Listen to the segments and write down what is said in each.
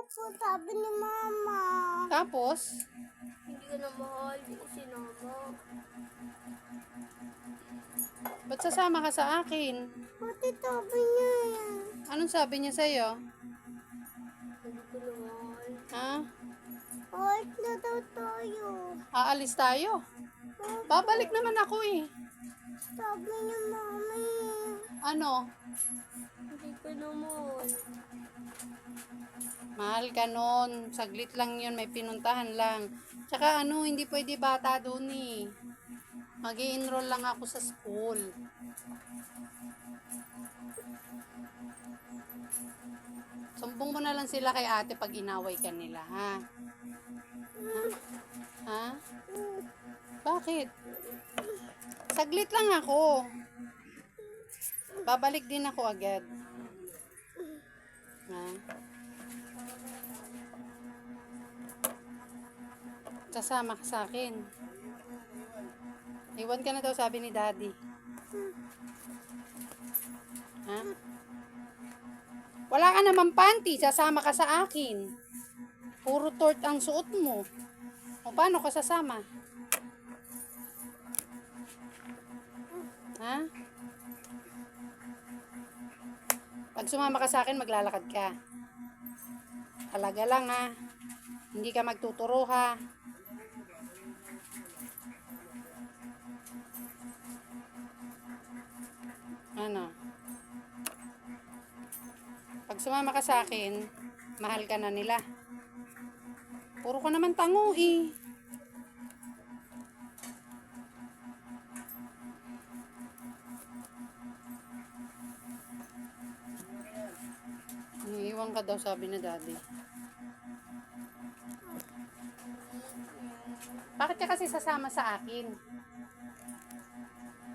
po, sabi ni Mama. Tapos, Hindi ko na mahal, hindi ko sinama. ba't sasama ka sa akin? Pati sabi niya yan. Anong sabi niya sa'yo? Hindi ko na mahal. Ha? Art na daw tayo. Aalis tayo? Babalik naman ako eh. Sabi ni Mami. Ano? Hindi ko na mahal. Mahal ka nun. Saglit lang yun. May pinuntahan lang. Tsaka ano, hindi pwede bata doon eh. Mag-i-enroll lang ako sa school. Sumbong mo na lang sila kay ate pag inaway ka nila, ha? Ha? Bakit? Saglit lang ako. Babalik din ako agad. Ha? Sasama ka sa akin. Iwan ka na daw, sabi ni Daddy. Ha? Wala ka naman panty, sasama ka sa akin. Puro tort ang suot mo. O paano ka sasama? Ha? Pag sumama ka sa akin, maglalakad ka. Talaga lang ha. Hindi ka magtuturo ha. Ano? Pag sumama ka sa akin, mahal ka na nila. Puro ka naman tango eh. Iiwan ka daw, sabi na Daddy. Bakit ka kasi sasama sa akin?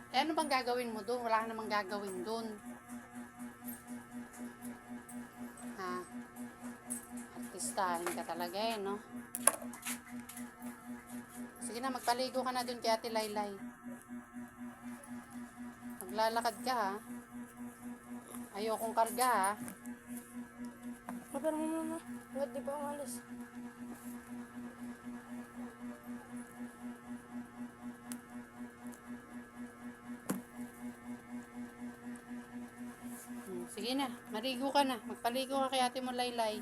Eh, ano bang gagawin mo doon? Wala ka namang gagawin doon. Ha? Artistahin ka talaga eh, no? Sige na, magpaligo ka na doon kay Ate Laylay. Maglalakad ka ha. Ayokong karga ha. Pero muna, ba't di pa umalis? Sige na, marigo ka na. Magpaligo ka kay Ate mo Laylay.